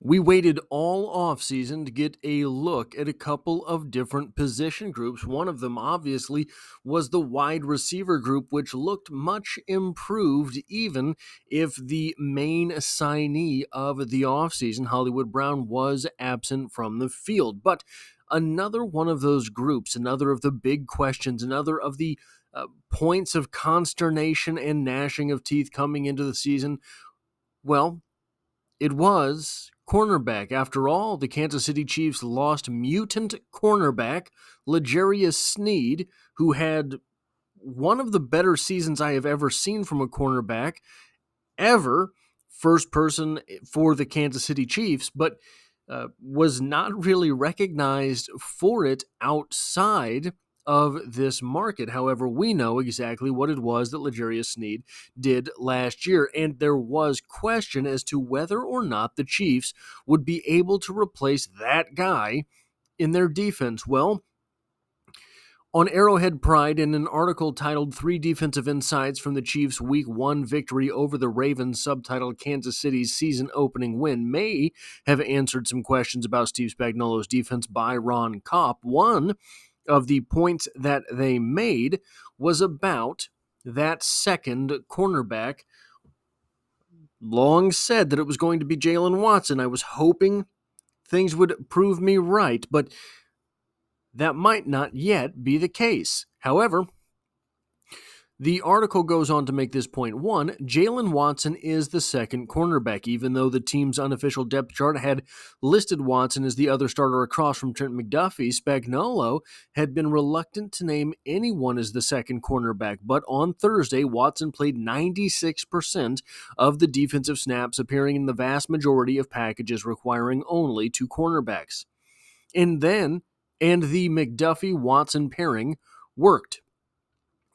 We waited all offseason to get a look at a couple of different position groups. One of them, obviously, was the wide receiver group, which looked much improved, even if the main signee of the offseason, Hollywood Brown, was absent from the field. But another one of those groups, another of the big questions, another of the points of consternation and gnashing of teeth coming into the season, well, it was cornerback. After all, the Kansas City Chiefs lost mutant cornerback L'Jarius Sneed, who had one of the better seasons I have ever seen from a cornerback ever, first person for the Kansas City Chiefs, but was not really recognized for it outside of this market. However, we know exactly what it was that L'Jarius Sneed did last year, and there was question as to whether or not the Chiefs would be able to replace that guy in their defense. Well, on Arrowhead Pride, in an article titled 3 Defensive Insights from the Chiefs' Week 1 victory over the Ravens, subtitled Kansas City's season-opening win, may have answered some questions about Steve Spagnuolo's defense by Ron Kopp. One of the points that they made was about that second cornerback. Long said that it was going to be Jaylen Watson. I was hoping things would prove me right, but that might not yet be the case. However, the article goes on to make this point. One, Jaylen Watson is the second cornerback, even though the team's unofficial depth chart had listed Watson as the other starter across from Trent McDuffie. Spagnuolo had been reluctant to name anyone as the second cornerback, but on Thursday, Watson played 96% of the defensive snaps, appearing in the vast majority of packages requiring only 2 cornerbacks. And the McDuffie-Watson pairing worked.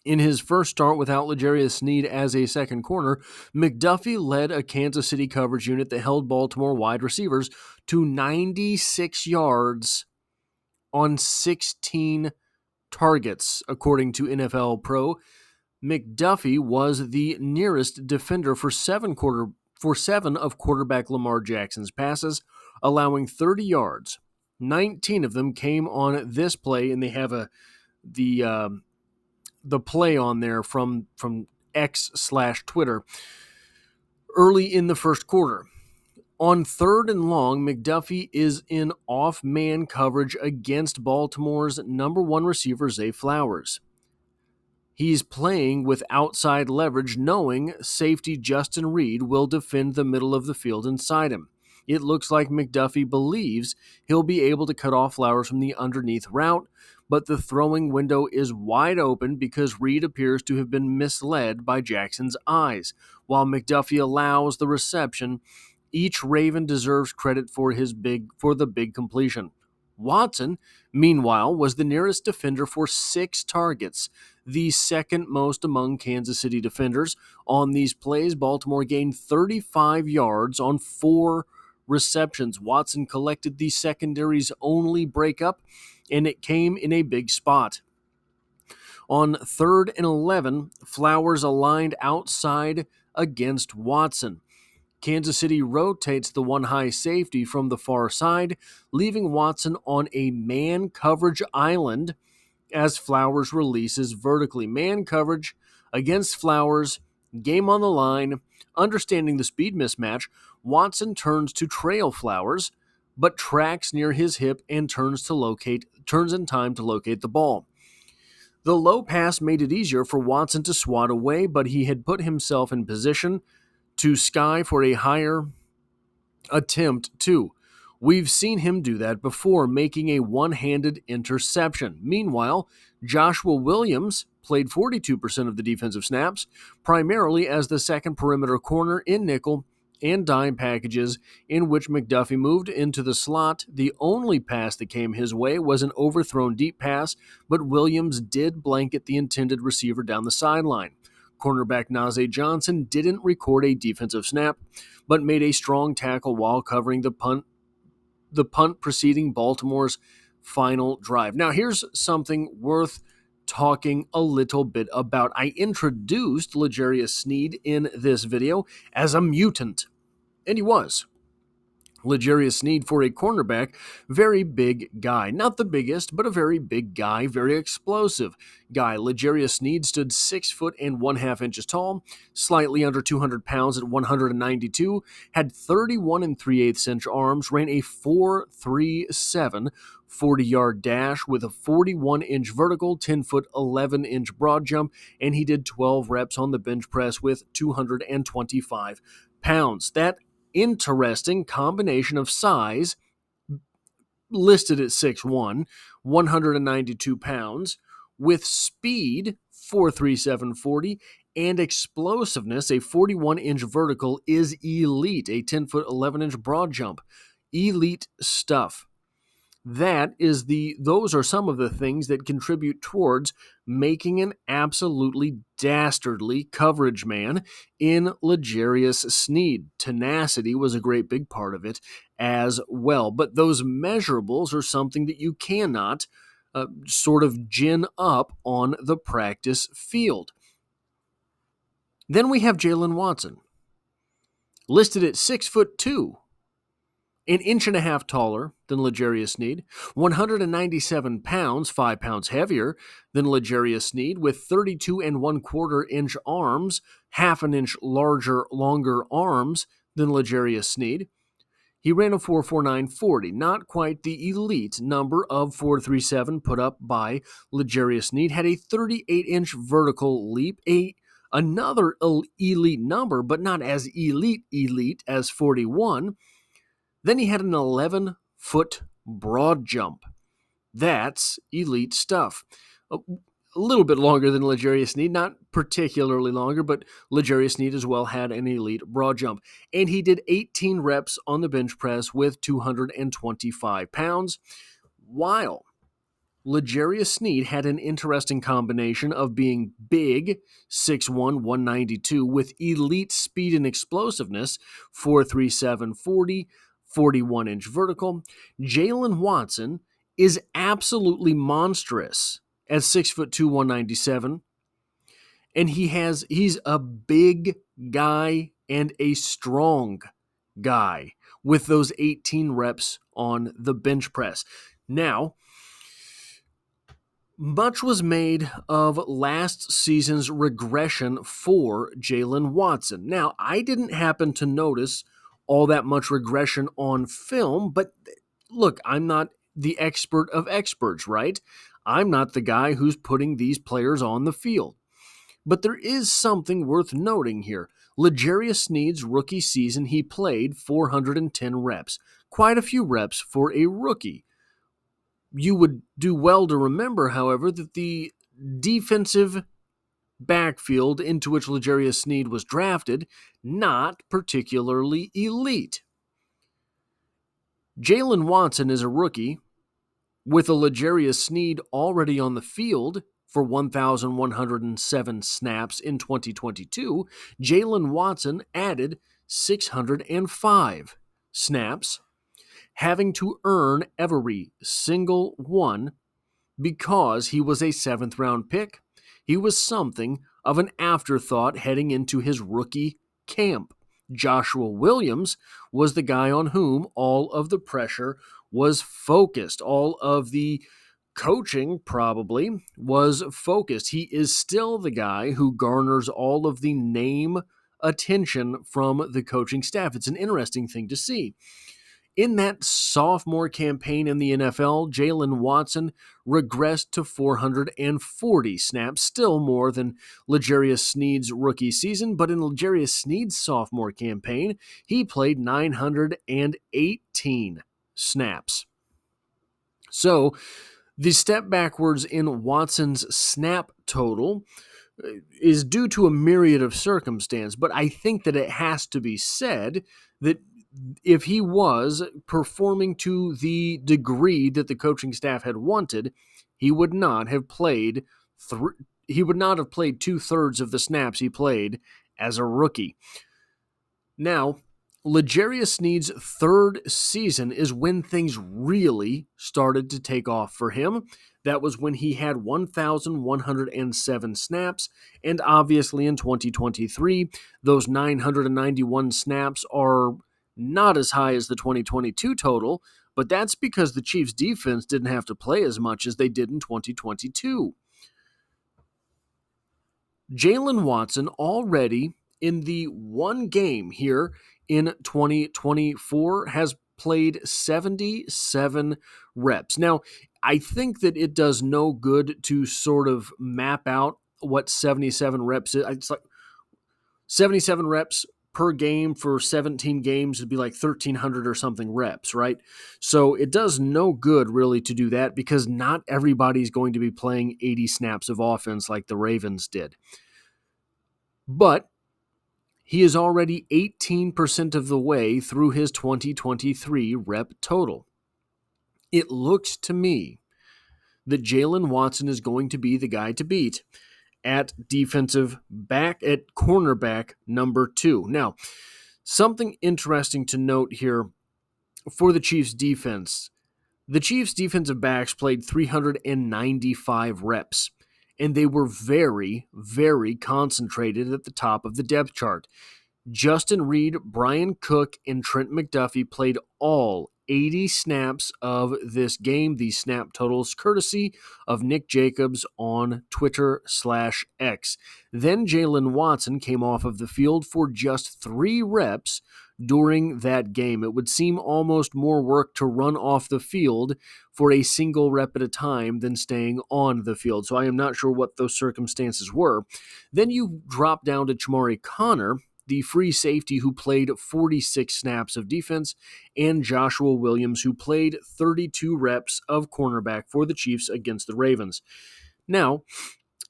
In his first start without L'Jarius Sneed as a second corner, McDuffie led a Kansas City coverage unit that held Baltimore wide receivers to 96 yards on 16 targets, according to NFL Pro. McDuffie was the nearest defender for seven of quarterback Lamar Jackson's passes, allowing 30 yards. 19 of them came on this play, and they have the play on there from X/Twitter early in the first quarter. On 3rd and long, McDuffie is in off-man coverage against Baltimore's number 1 receiver, Zay Flowers. He's playing with outside leverage, knowing safety Justin Reed will defend the middle of the field inside him. It looks like McDuffie believes he'll be able to cut off Flowers from the underneath route, but the throwing window is wide open because Reed appears to have been misled by Jackson's eyes. While McDuffie allows the reception, each Raven deserves credit for the big completion. Watson, meanwhile, was the nearest defender for 6 targets, the second most among Kansas City defenders. On these plays, Baltimore gained 35 yards on 4 receptions. Watson collected the secondary's only breakup, and it came in a big spot. On 3rd and 11, Flowers aligned outside against Watson. Kansas City rotates the one high safety from the far side, leaving Watson on a man coverage island as Flowers releases vertically. Man coverage against Flowers, game on the line. Understanding the speed mismatch, Watson turns to trail Flowers, but tracks near his hip and turns in time to locate the ball. The low pass made it easier for Watson to swat away, but he had put himself in position to sky for a higher attempt too. We've seen him do that before, making a one-handed interception. Meanwhile, Joshua Williams played 42% of the defensive snaps, primarily as the second perimeter corner in nickel and dime packages in which McDuffie moved into the slot. The only pass that came his way was an overthrown deep pass, but Williams did blanket the intended receiver down the sideline. Cornerback Najee Johnson didn't record a defensive snap, but made a strong tackle while covering the punt preceding Baltimore's final drive. Now, here's something worth talking a little bit about. I introduced L'Jarius Sneed in this video as a mutant, and he was. L'Jarius Sneed, for a cornerback, very big guy. Not the biggest, but a very big guy, very explosive guy. L'Jarius Sneed stood 6 foot and 1/2 inches tall, slightly under 200 pounds at 192, had 31 and 3/8 inch arms, ran a 4.37 40-yard dash with a 41-inch vertical, 10-foot 11-inch broad jump, and he did 12 reps on the bench press with 225 pounds. That interesting combination of size, listed at 6'1", 192 pounds, with speed, 4.37 40, and explosiveness, a 41-inch vertical, is elite, a 10-foot 11-inch broad jump. Elite stuff. Those are some of the things that contribute towards making an absolutely dastardly coverage man in L'Jarius Sneed. Tenacity was a great big part of it as well. But those measurables are something that you cannot sort of gin up on the practice field. Then we have Jaylen Watson, listed at 6'2", an inch and a half taller than L'Jarius Sneed, 197 pounds, 5 pounds heavier than L'Jarius Sneed, with 32 and 1/4 inch arms, half an inch longer arms than L'Jarius Sneed. He ran a 4.49 40, not quite the elite number of 4.37 put up by L'Jarius Sneed, had a 38-inch vertical leap, another elite number, but not as elite as 41. Then he had an 11-foot broad jump. That's elite stuff. A little bit longer than L'Jarius Sneed, not particularly longer, but L'Jarius Sneed as well had an elite broad jump. And he did 18 reps on the bench press with 225 pounds, while L'Jarius Sneed had an interesting combination of being big, 6'1", 192, with elite speed and explosiveness, 4.37 40, 41-inch vertical. Jaylen Watson is absolutely monstrous at 6'2", 197, and he's a big guy and a strong guy with those 18 reps on the bench press. Now, much was made of last season's regression for Jaylen Watson. Now, I didn't happen to notice all that much regression on film, but look, I'm not the expert of experts, right? I'm not the guy who's putting these players on the field. But there is something worth noting here. L'Jarius Sneed's rookie season, he played 410 reps. Quite a few reps for a rookie. You would do well to remember, however, that the defensive backfield into which L'Jarius Sneed was drafted, not particularly elite. Jaylen Watson is a rookie with a L'Jarius Sneed already on the field for 1,107 snaps in 2022. Jaylen Watson added 605 snaps, having to earn every single one because he was a 7th-round pick. He was something of an afterthought heading into his rookie camp. Joshua Williams was the guy on whom all of the pressure was focused. All of the coaching probably was focused. He is still the guy who garners all of the name attention from the coaching staff. It's an interesting thing to see. In that sophomore campaign in the NFL, Jaylen Watson regressed to 440 snaps, still more than L'Jarius Sneed's rookie season, but in L'Jarius Sneed's sophomore campaign, he played 918 snaps. So, the step backwards in Watson's snap total is due to a myriad of circumstances, but I think that it has to be said that if he was performing to the degree that the coaching staff had wanted, he would not have played 2/3 of the snaps he played as a rookie. Now, L'Jarius Sneed's third season is when things really started to take off for him. That was when he had 1,107 snaps, and obviously in 2023, those 991 snaps are Not as high as the 2022 total, but that's because the Chiefs' defense didn't have to play as much as they did in 2022. Jaylen Watson already in the one game here in 2024 has played 77 reps. Now, I think that it does no good to sort of map out what 77 reps is. It's like 77 reps per game for 17 games would be like 1,300 or something reps, right? So it does no good really to do that because not everybody's going to be playing 80 snaps of offense like the Ravens did. But he is already 18% of the way through his 2023 rep total. It looks to me that Jaylen Watson is going to be the guy to beat at cornerback number 2. Now, something interesting to note here for the Chiefs defense. The Chiefs defensive backs played 395 reps, and they were very, very concentrated at the top of the depth chart. Justin Reed, Brian Cook, and Trent McDuffie played all 80 snaps of this game. These snap totals courtesy of Nick Jacobs on Twitter/X. Then Jaylen Watson came off of the field for just 3 reps during that game. It would seem almost more work to run off the field for a single rep at a time than staying on the field. So I am not sure what those circumstances were. Then you drop down to Chamari Connor, the free safety who played 46 snaps of defense, and Joshua Williams, who played 32 reps of cornerback for the Chiefs against the Ravens. Now,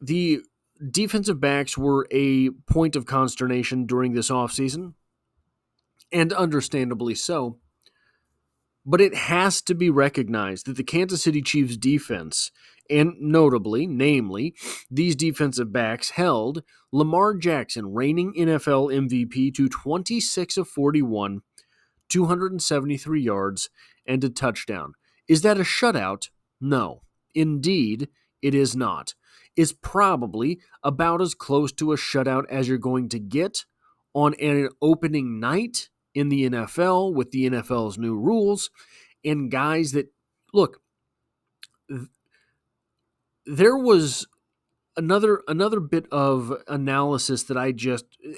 the defensive backs were a point of consternation during this offseason, and understandably so. But it has to be recognized that the Kansas City Chiefs defense, and namely, these defensive backs held Lamar Jackson, reigning NFL MVP, to 26 of 41, 273 yards, and a touchdown. Is that a shutout? No. Indeed, it is not. It's probably about as close to a shutout as you're going to get on an opening night in the NFL with the NFL's new rules, and guys that, look, there was another bit of analysis that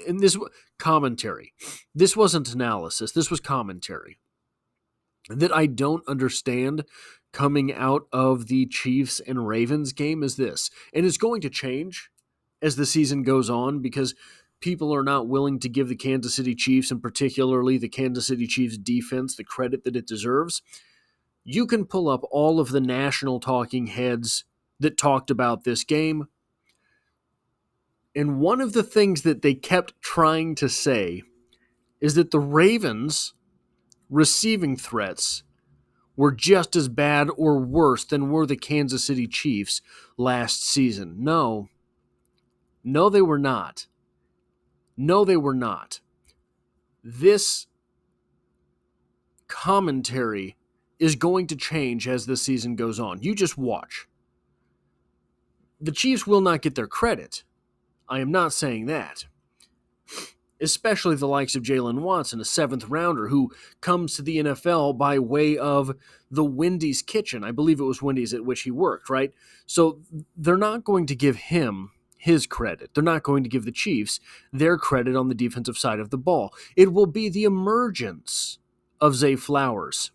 and this commentary. This wasn't analysis, this was commentary that I don't understand coming out of the Chiefs and Ravens game is this, and it's going to change as the season goes on because people are not willing to give the Kansas City Chiefs, and particularly the Kansas City Chiefs defense, the credit that it deserves. You can pull up all of the national talking heads that talked about this game, and one of the things that they kept trying to say is that the Ravens' receiving threats were just as bad or worse than were the Kansas City Chiefs last season. No, they were not. No, they were not. This commentary is going to change as the season goes on. You just watch. The Chiefs will not get their credit. I am not saying that. Especially the likes of Jaylen Watson, a 7th rounder who comes to the NFL by way of the Wendy's kitchen. I believe it was Wendy's at which he worked, right? So they're not going to give him his credit. They're not going to give the Chiefs their credit on the defensive side of the ball. It will be the emergence of Zay Flowers.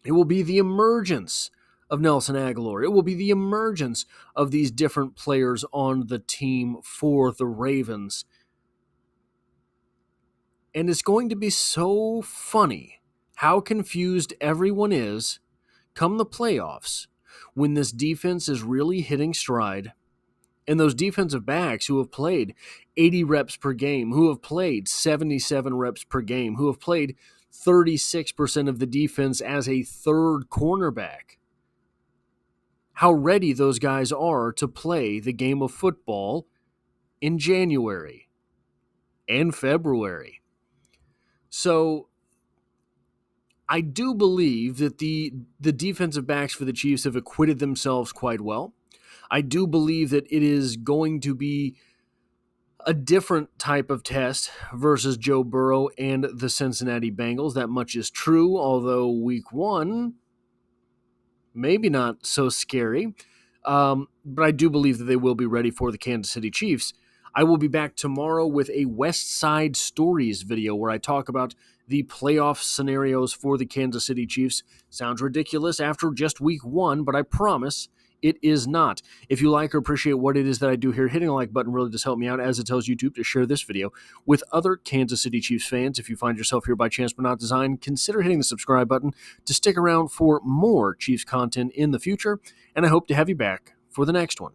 It will be the emergence of Nelson Aguilar. It will be the emergence of these different players on the team for the Ravens. And it's going to be so funny how confused everyone is come the playoffs when this defense is really hitting stride. And those defensive backs who have played 80 reps per game, who have played 77 reps per game, who have played 36% of the defense as a third cornerback, how ready those guys are to play the game of football in January and February. So I do believe that the defensive backs for the Chiefs have acquitted themselves quite well. I do believe that it is going to be a different type of test versus Joe Burrow and the Cincinnati Bengals. That much is true, although week 1, maybe not so scary. But I do believe that they will be ready for the Kansas City Chiefs. I will be back tomorrow with a West Side Stories video where I talk about the playoff scenarios for the Kansas City Chiefs. Sounds ridiculous after just week 1, but I promise it is not. If you like or appreciate what it is that I do here, hitting the like button really does help me out, as it tells YouTube to share this video with other Kansas City Chiefs fans. If you find yourself here by chance but not design, consider hitting the subscribe button to stick around for more Chiefs content in the future, and I hope to have you back for the next one.